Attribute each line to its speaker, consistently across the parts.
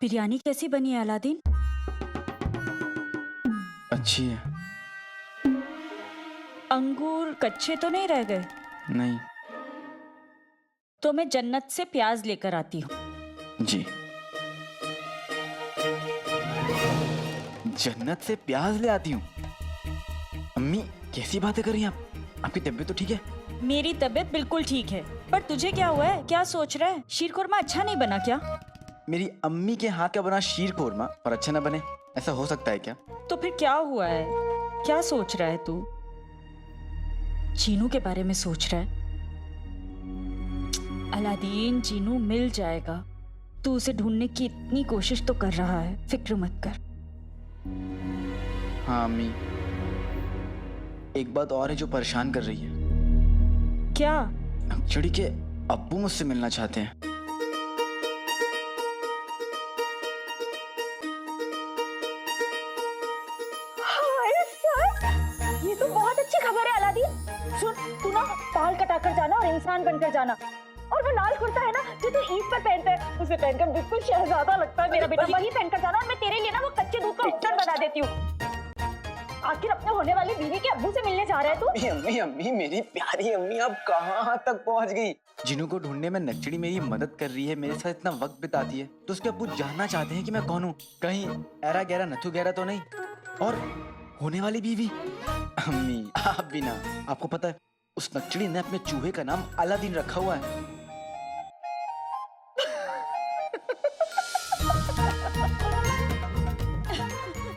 Speaker 1: बिरयानी कैसी बनी है अलादीन?
Speaker 2: अच्छी है।
Speaker 1: अंगूर कच्चे तो नहीं रह गए?
Speaker 2: नहीं।
Speaker 1: तो मैं जन्नत से प्याज लेकर आती हूँ।
Speaker 2: जी। जन्नत से प्याज ले आती हूँ? अम्मी कैसी बातें कर रही हैं आप? आपकी तबीयत तो ठीक है?
Speaker 1: मेरी तबीयत बिल्कुल ठीक है, पर तुझे क्या हुआ है? क्या सोच रहा है? शीर खुरमा अच्छा नहीं बना क्या?
Speaker 2: मेरी अम्मी के हाथ का बना शीर कोरमा और अच्छा ना बने, ऐसा हो सकता है क्या?
Speaker 1: तो फिर क्या हुआ है? क्या सोच रहा है तू? चीनू के बारे में सोच रहा है? अलादीन, चीनू मिल जाएगा। तू उसे ढूंढने की इतनी कोशिश तो कर रहा है, फिक्र मत कर।
Speaker 2: हाँ अम्मी, एक बात और है जो परेशान कर रही है।
Speaker 1: क्या?
Speaker 2: नक्चड़ी के अब्बू मुझसे मिलना चाहते हैं।
Speaker 3: ये तो बहुत अच्छी खबर है अलादीन। सुन, तू ना बाल कटाकर जाना और इंसान बनकर जाना, और वो लाल कुर्ता है ना जो तू ईद पर पहनता है, उसे पहनकर बिल्कुल शहजादा लगता है मेरा बेटा। वही पहनकर जाना और मैं तेरे लिए ना वो कच्चे दूध का उपटन बना देती हूँ। आखिर अपने होने वाली बीवी के अब्बू से मिलने जा रहा है तू?
Speaker 2: अम्मी अम्मी मेरी प्यारी अम्मी, आप कहाँ तक पहुँच गई? जिनू को ढूंढने में नक्चड़ी मेरी मदद कर रही है, मेरे साथ इतना वक्त बिताती है, तो उसके अब्बू जानना चाहते हैं कि मैं कौन हूँ। कहीं ऐरा गहरा नथु गहरा तो नहीं? और होने वाली बीवी? अम्मी आप भी ना, आपको पता है उस नक्चड़ी ने अपने चूहे का नाम अलादीन रखा हुआ है।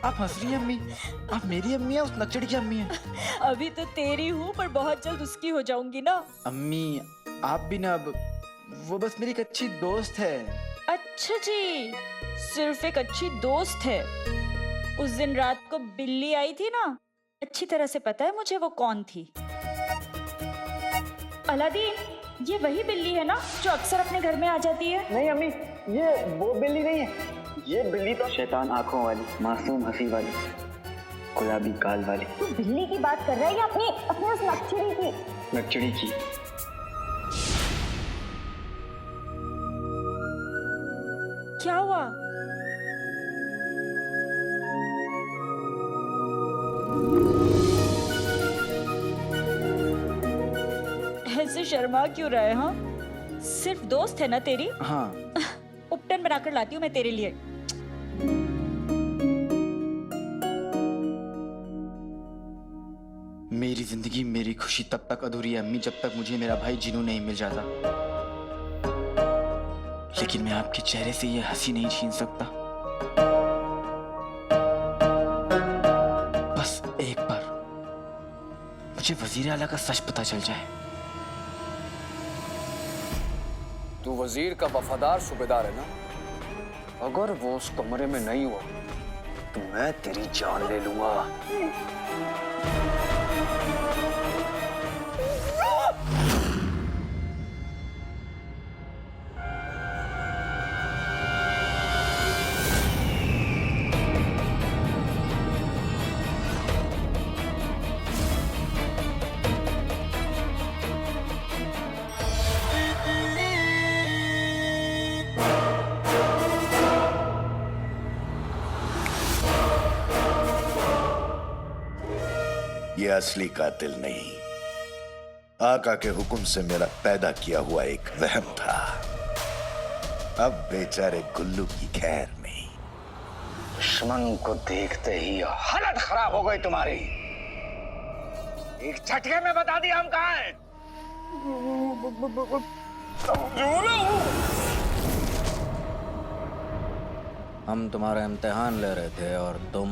Speaker 2: आप हंस रही हैं अम्मी? आप मेरी अम्मी है, उस नक्चड़ी की अम्मी है?
Speaker 1: अभी तो तेरी हूँ, पर बहुत जल्द उसकी हो जाऊंगी ना।
Speaker 2: अम्मी आप भी ना, अब वो बस मेरी एक अच्छी दोस्त है।
Speaker 1: अच्छा जी, सिर्फ एक अच्छी दोस्त है। उस दिन रात को बिल्ली आई थी ना, अच्छी तरह से पता है मुझे वो कौन थी। अलादीन, ये वही बिल्ली है ना जो अक्सर अपने घर में आ जाती है?
Speaker 4: नहीं अम्मी, ये वो बिल्ली नहीं है। ये बिल्ली तो शैतान आंखों वाली, मासूम हंसी वाली, गुलाबी गाल वाली।
Speaker 3: तू बिल्ली की बात कर रहा है या अपनी अपनी उस नक्चड़ी की?
Speaker 4: नक्चड़ी की।
Speaker 1: क्या हुआ? ऐसे शर्मा क्यों रहे? हाँ, सिर्फ दोस्त है ना तेरी?
Speaker 2: हाँ।
Speaker 1: उपटन बनाकर लाती हूँ मैं तेरे लिए।
Speaker 2: मेरी जिंदगी मेरी खुशी तब तक अधूरी है अम्मी, जब तक मुझे मेरा भाई जिनू नहीं मिल जाता। लेकिन मैं आपके चेहरे से ये हंसी नहीं छीन सकता। बस एक बार मुझे वजीर आला का सच पता चल जाए।
Speaker 5: तू वजीर का वफादार सूबेदार है ना? अगर वो उस कमरे में नहीं हुआ तो मैं तेरी जान ले लूंगा।
Speaker 6: ये असली कातिल नहीं, आका के हुक्म से मेरा पैदा किया हुआ एक वहम था। अब बेचारे गुल्लू की खैर नहीं।
Speaker 5: दुश्मन को देखते ही हालत खराब हो गई तुम्हारी। एक झटके में बता दिया हम कहाँ हैं।
Speaker 7: हम तुम्हारा इम्तिहान ले रहे थे और तुम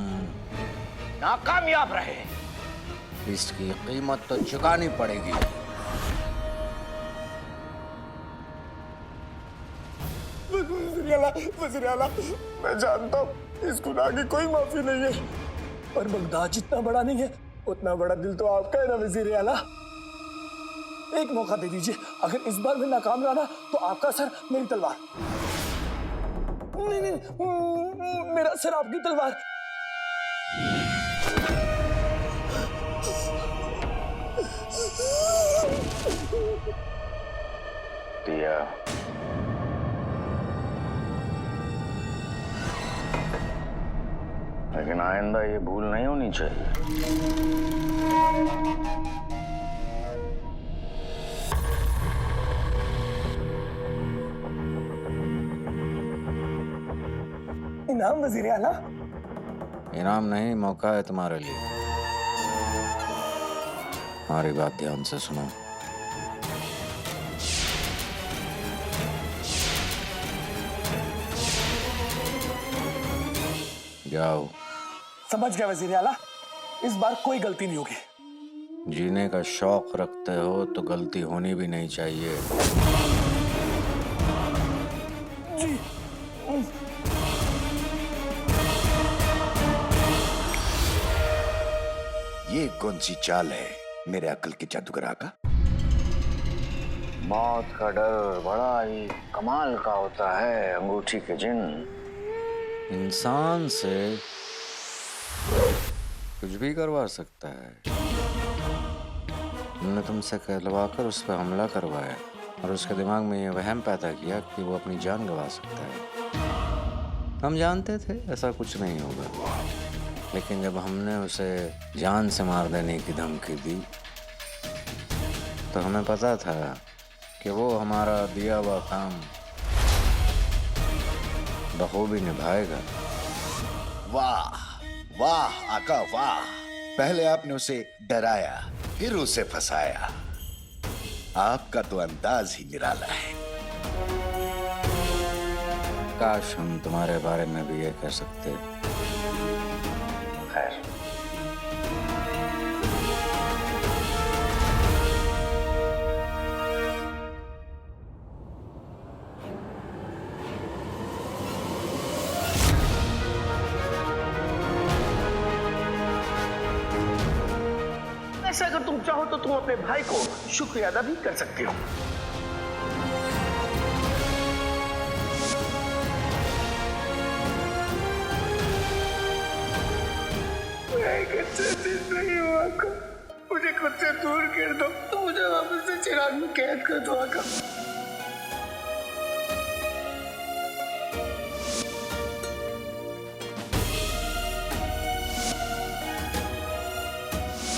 Speaker 5: नाकामयाब रहे।
Speaker 7: इसकी कीमत तो चुकानी पड़ेगी।
Speaker 4: वज़ीर आला, मैं जानता हूँ इस गुनाह की कोई माफी नहीं है, पर बगदाद जितना बड़ा नहीं है उतना बड़ा दिल तो आपका है ना वज़ीर आला। एक मौका दे दीजिए, अगर इस बार मैं नाकाम रहा ना तो आपका सर मेरी तलवार। नहीं नहीं, मेरा सर आपकी तलवार।
Speaker 5: दिया
Speaker 8: लेकिन आइंदा ये भूल नहीं होनी चाहिए।
Speaker 4: इनाम वजीर आला।
Speaker 7: इनाम नहीं, मौका है तुम्हारे लिए। हमारी बात ध्यान से सुनो। जाओ।
Speaker 4: समझ गया वजीर आला, इस बार कोई गलती नहीं होगी।
Speaker 7: जीने का शौक रखते हो तो गलती होनी भी नहीं चाहिए।
Speaker 4: जी।
Speaker 6: ये कौन सी चाल है मेरे अकल के जादूगर का?
Speaker 8: मौत का डर बड़ा ही कमाल का होता है अंगूठी के जिन।
Speaker 7: इंसान से कुछ भी करवा सकता है। हमने तुमसे कहलवाकर उस पर हमला करवाया और उसके दिमाग में ये वहम पैदा किया कि वो अपनी जान गंवा सकता है। हम जानते थे ऐसा कुछ नहीं होगा, लेकिन जब हमने उसे जान से मार देने की धमकी दी तो हमें पता था कि वो हमारा दिया हुआ काम बखूबी निभाएगा।
Speaker 6: वाह वाह आका वाह! पहले आपने उसे डराया, फिर उसे फंसाया। आपका तो अंदाज ही निराला है।
Speaker 7: काश हम तुम्हारे बारे में भी ये कह सकते।
Speaker 8: खैर,
Speaker 4: ऐसा अगर तुम चाहो तो तुम अपने भाई को शुक्रिया अदा भी कर सकते हो। नहीं हुआ का। मुझे खुद से दूर कर दो तो मुझे वापस से चिराग में कैद कर दो आका।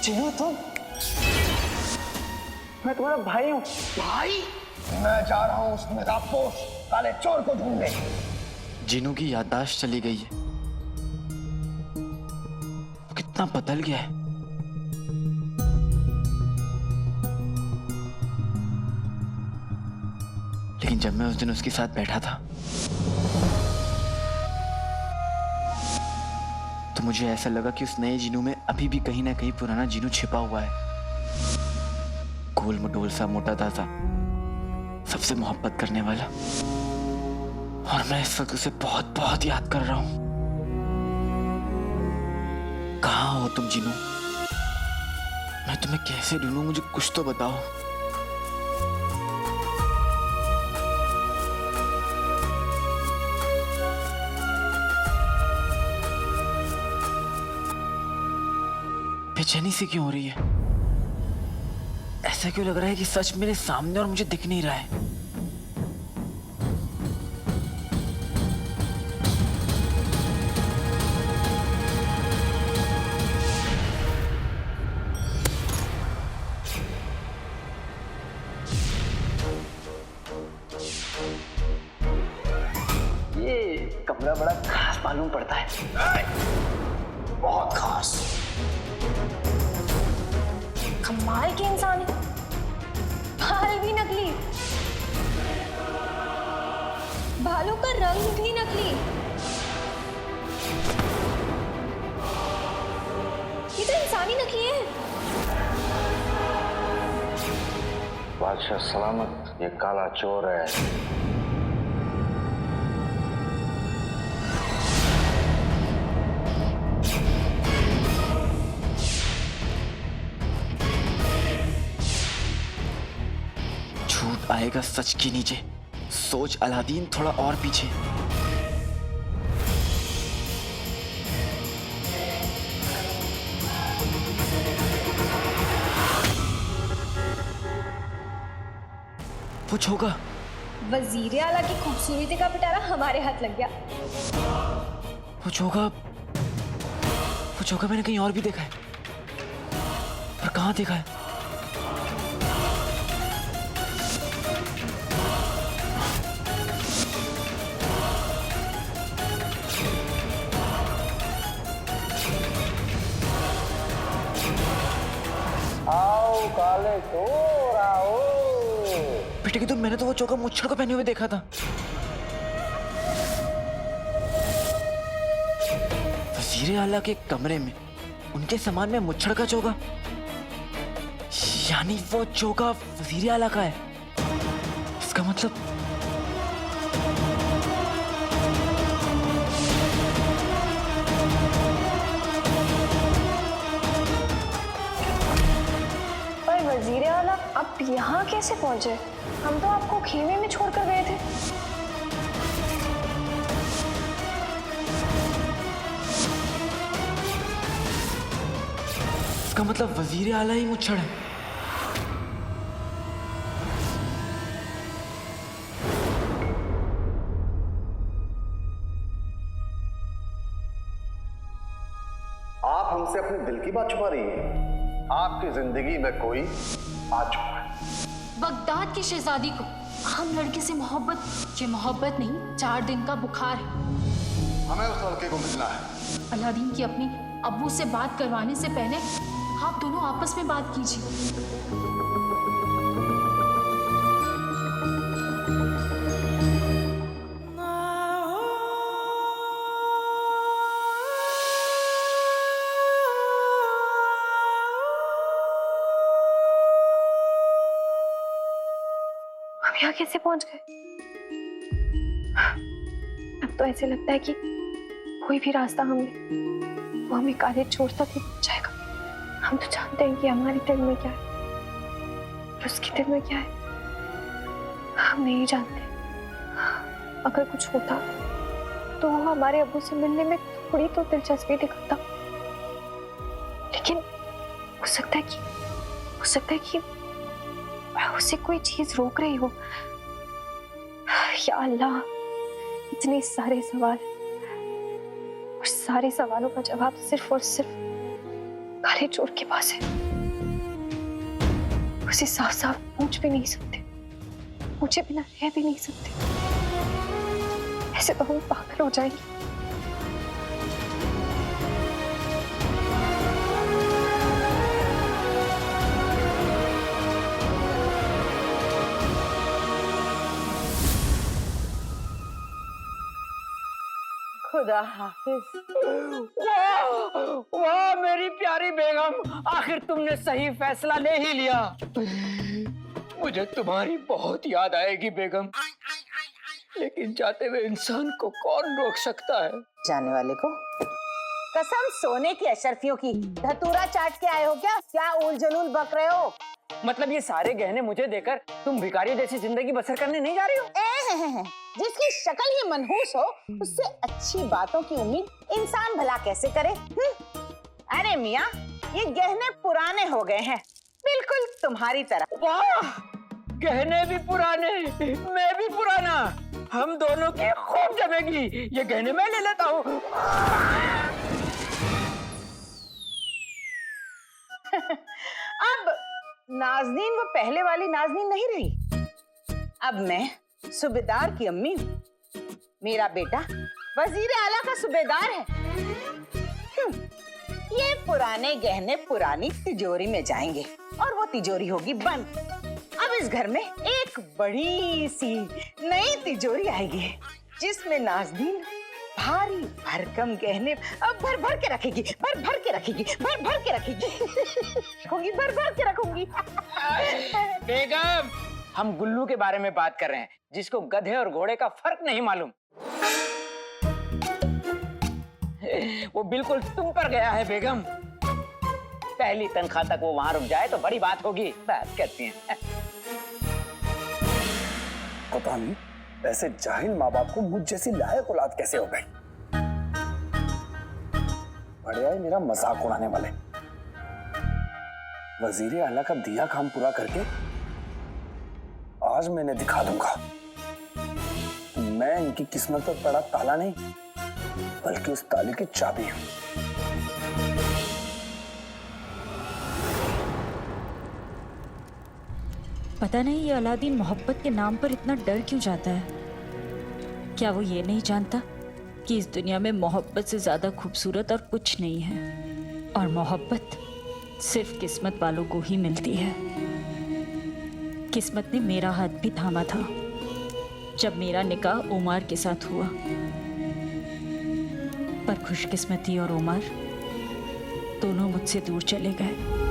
Speaker 4: चिन्हू तुम? मैं तुम्हारा भाई हूँ। भाई? मैं जा रहा हूँ उस नकाबपोश काले चोर को ढूंढने।
Speaker 2: जिनू की याददाश्त चली गई है। वो कितना बदल गया है। लेकिन जब मैं उस दिन उसके साथ बैठा था तो मुझे ऐसा लगा कि उस नए जिनू में अभी भी कहीं ना कहीं पुराना जिनू छिपा हुआ है। गोल मटोल सा, मोटा ताजा, सबसे मोहब्बत करने वाला। और मैं इस वक्त उसे बहुत बहुत याद कर रहा हूं। कहाँ हो तुम जिनू? मैं तुम्हें कैसे ढूंढूं? मुझे कुछ तो बताओ। बेचैनी सी क्यों हो रही है? ऐसा क्यों लग रहा है कि सच मेरे सामने और मुझे दिख नहीं रहा है?
Speaker 4: ये कमरा बड़ा खास मालूम पड़ता है। बहुत खास।
Speaker 3: कमाल की इंसान है। बाल भी नकली, बालों का रंग भी नकली। ये तो इंसानी नकली है।
Speaker 8: बादशाह सलामत, ये काला चोर है।
Speaker 2: झूठ आएगा सच के नीचे। सोच अलादीन, थोड़ा और पीछे। कुछ होगा।
Speaker 3: वजीर आला की खूबसूरती का पिटारा हमारे हाथ लग गया।
Speaker 2: कुछ होगा। वो चौका मैंने कहीं और भी देखा है, पर कहाँ देखा है?
Speaker 8: आओ काले चोर आओ।
Speaker 2: बेटे की तो मैंने तो वो चौका मुच्छड़ को पहने हुए देखा था। वजीर आला के कमरे में उनके सामान में मुच्छड़ का चौका, यानी वो चौका वजीर आला का है। इसका मतलब
Speaker 3: पर वजीर आला आप यहाँ कैसे पहुंचे? हम तो आपको खेमे में छोड़कर गए थे।
Speaker 2: इसका मतलब वजीर आला ही मुच्छड़ है।
Speaker 9: आप हमसे अपने दिल की बात छुपा रही हैं। आपकी जिंदगी में कोई आ चुका है।
Speaker 10: बगदाद की शहजादी को हम लड़के से मोहब्बत, ये मोहब्बत नहीं 4 दिन का बुखार है।
Speaker 9: हमें उस लड़के को मिलना है।
Speaker 10: अलादीन की अपनी अब्बू से बात करवाने से पहले आप दोनों आपस में बात कीजिए।
Speaker 3: हम यहाँ कैसे पहुंच गए? अब तो ऐसे लगता है कि कोई भी रास्ता हमने वो हमें काले चोर तक ही पहुंचाएगा। हम तो जानते हैं कि हमारे दिल में क्या है और उसके दिल में क्या है हम नहीं जानते। अगर कुछ होता तो वो हमारे अब्बू से मिलने में थोड़ी तो दिलचस्पी दिखाता, लेकिन हो सकता है कि उसे कोई चीज रोक रही हो। या अल्लाह, इतने सारे सवाल और सारे सवालों का जवाब सिर्फ और सिर्फ काले चोर के पास है। उसे साफ साफ पूछ भी नहीं सकते, पूछे बिना रह भी नहीं सकते। ऐसे तो हम पागल हो जाएंगे।
Speaker 11: खुदा हाफिज। वाह मेरी प्यारी बेगम, आखिर तुमने सही फैसला ले ही लिया। मुझे तुम्हारी बहुत याद आएगी बेगम, लेकिन जाते हुए इंसान को कौन रोक सकता है?
Speaker 12: जाने वाले को कसम सोने की अशरफियों की, धतूरा चाट के आए हो क्या? क्या उल जलूल बक रहे हो?
Speaker 11: मतलब ये सारे गहने मुझे देकर तुम भिखारी जैसी जिंदगी बसर करने नहीं जा रही हो?
Speaker 12: जिसकी शक्ल ही मनहूस हो उससे अच्छी बातों की उम्मीद इंसान भला कैसे करे? अरे मियाँ, ये गहने पुराने हो गए हैं, बिल्कुल तुम्हारी तरह।
Speaker 11: वाह, गहने भी पुराने, मैं भी पुराना, हम दोनों की खूब जमेगी। ये गहने मैं ले लेता हूँ।
Speaker 12: अब नाज़नीन वो पहले वाली नाज़नीन नहीं रही। अब मैं सूबेदार की अम्मी हूँ। मेरा बेटा वजीर आला का सूबेदार है। ये पुराने गहने पुरानी तिजोरी में जाएंगे और वो तिजोरी होगी बंद। अब इस घर में एक बड़ी सी नई तिजोरी आएगी जिसमें नाज़नीन भारी भरकम गहने भर भर के रखेगी, भर भर के रखेगी, भर भर के रखेगी। रखूंगी, भर भर के रखूंगी।
Speaker 11: बेगम, हम गुल्लू के बारे में बात कर रहे हैं, जिसको गधे और घोड़े का फर्क नहीं मालूम। वो बिल्कुल तुम पर गया है बेगम। पहली तनख्वाह तक वो वहां रुक जाए तो बड़ी बात होगी। बात करती हैं।
Speaker 4: पता नहीं ऐसे जाहिल माँ बाप को मुझ जैसी लायक औलाद कैसे हो गई। बड़े आए मेरा मजाक उड़ाने वाले। वजीर आला का दिया काम पूरा करके आज मैंने दिखा दूंगा मैं इनकी किस्मत पर पड़ा ताला नहीं, बल्कि उस ताले की चाबी हूं।
Speaker 1: पता नहीं ये अलादीन मोहब्बत के नाम पर इतना डर क्यों जाता है। क्या वो ये नहीं जानता कि इस दुनिया में मोहब्बत से ज्यादा खूबसूरत और कुछ नहीं है, और मोहब्बत सिर्फ किस्मत वालों को ही मिलती है। किस्मत ने मेरा हाथ भी थामा था जब मेरा निकाह उमर के साथ हुआ, पर खुशकिस्मती और उमर दोनों मुझसे दूर चले गए।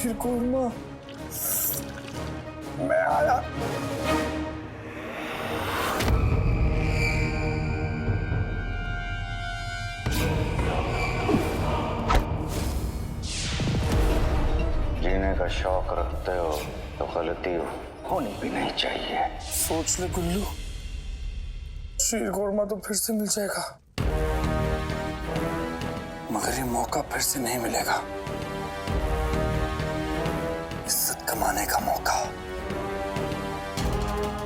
Speaker 4: शीरकुरमा, मैं आया।
Speaker 8: जीने का शौक रखते हो तो गलती होनी भी नहीं चाहिए।
Speaker 4: सोच ले गुल्लू, शीरकुरमा तो फिर से मिल जाएगा, मगर ये मौका फिर से नहीं मिलेगा। इज्जत कमाने का मौका,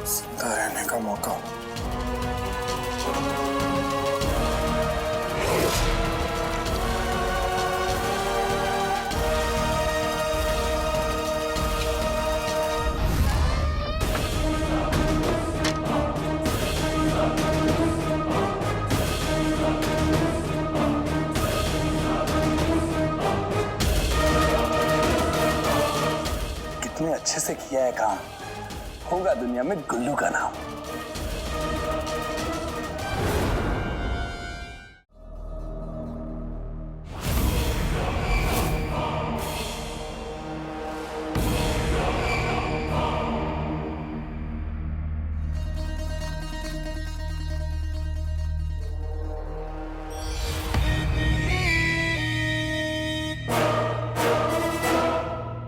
Speaker 4: जिंदा रहने का मौका। कितने अच्छे से किया है काम, होगा दुनिया में गुल्लू का नाम।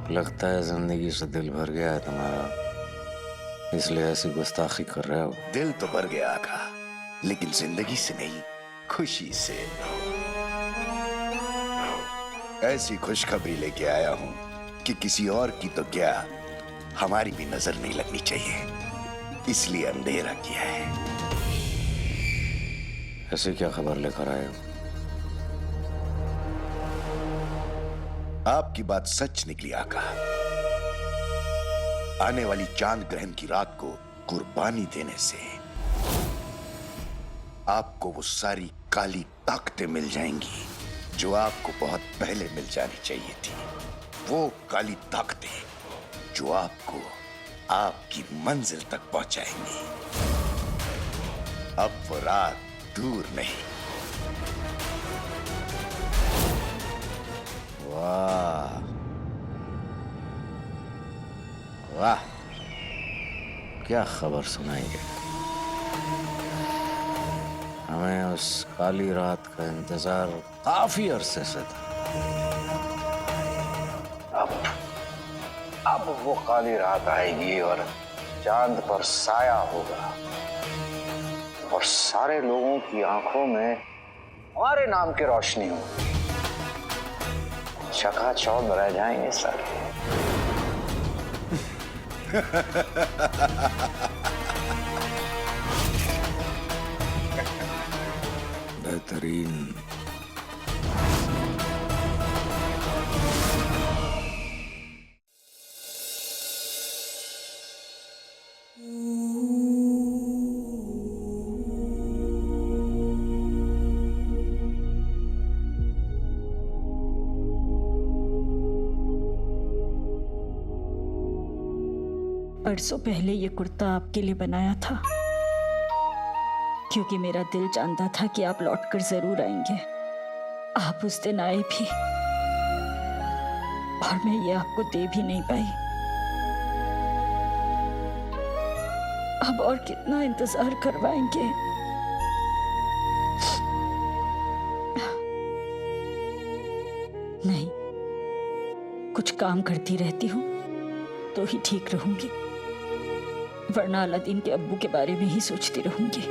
Speaker 7: लगता है जिंदगी से दिल भर गया है तुम्हारा, इसलिए ऐसी गुस्ताखी कर रहे हो।
Speaker 6: दिल तो भर गया आका, लेकिन जिंदगी से नहीं, खुशी से। ऐसी खुशखबरी लेके आया हूं कि किसी और की तो क्या, हमारी भी नजर नहीं लगनी चाहिए, इसलिए अंधेरा किया है।
Speaker 7: ऐसी क्या खबर लेकर आए हो?
Speaker 6: आपकी बात सच निकली आका। आने वाली चांद ग्रहण की रात को कुर्बानी देने से आपको वो सारी काली ताकतें मिल जाएंगी जो आपको बहुत पहले मिल जानी चाहिए थी। वो काली ताकतें जो आपको आपकी मंजिल तक पहुंचाएंगी। अब वो रात दूर नहीं।
Speaker 7: वाह वाह, क्या खबर सुनाई है। हमें उस काली रात का इंतजार काफी अरसे से था।
Speaker 8: अब वो काली रात आएगी और चांद पर साया होगा और सारे लोगों की आंखों में हमारे नाम की रोशनी होगी। चकाचौंध रह जाएंगे सारे।
Speaker 7: बेहतरीन।
Speaker 1: परसों पहले ये कुर्ता आपके लिए बनाया था, क्योंकि मेरा दिल जानता था कि आप लौटकर जरूर आएंगे। आप उस दिन आए भी और मैं ये आपको दे भी नहीं पाई। अब और कितना इंतजार करवाएंगे? नहीं, कुछ काम करती रहती हूँ तो ही ठीक रहूंगी, वरना अलादीन के अब्बू के बारे में ही सोचती रहूंगी।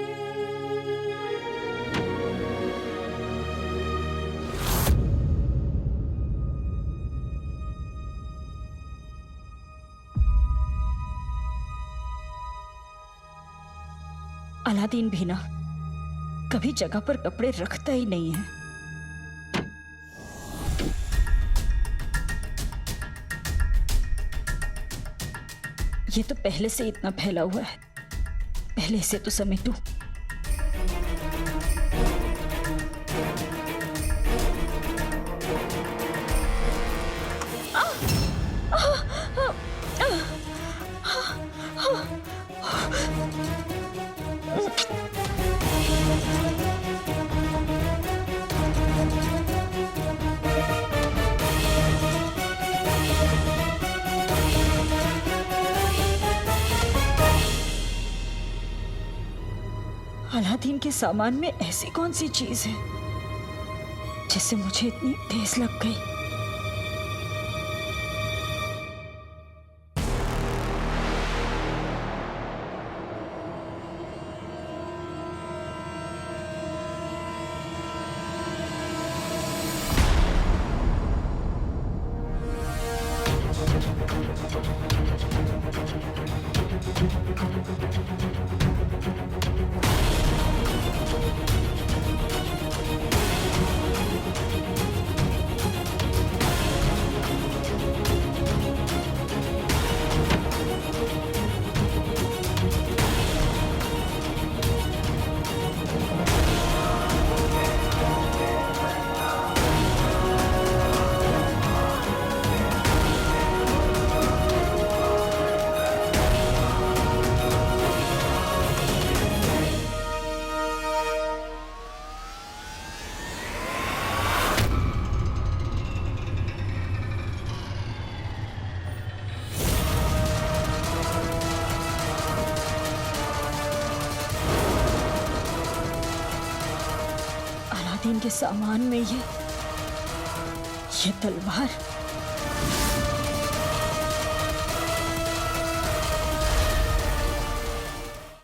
Speaker 1: अलादीन भी ना कभी जगह पर कपड़े रखता ही नहीं है। ये तो पहले से इतना फैला हुआ है, पहले से तो समेटूं। अलादीन के सामान में ऐसी कौन सी चीज है जिससे मुझे इतनी ठेस लग गई? अलादीन के सामान में ये तलवार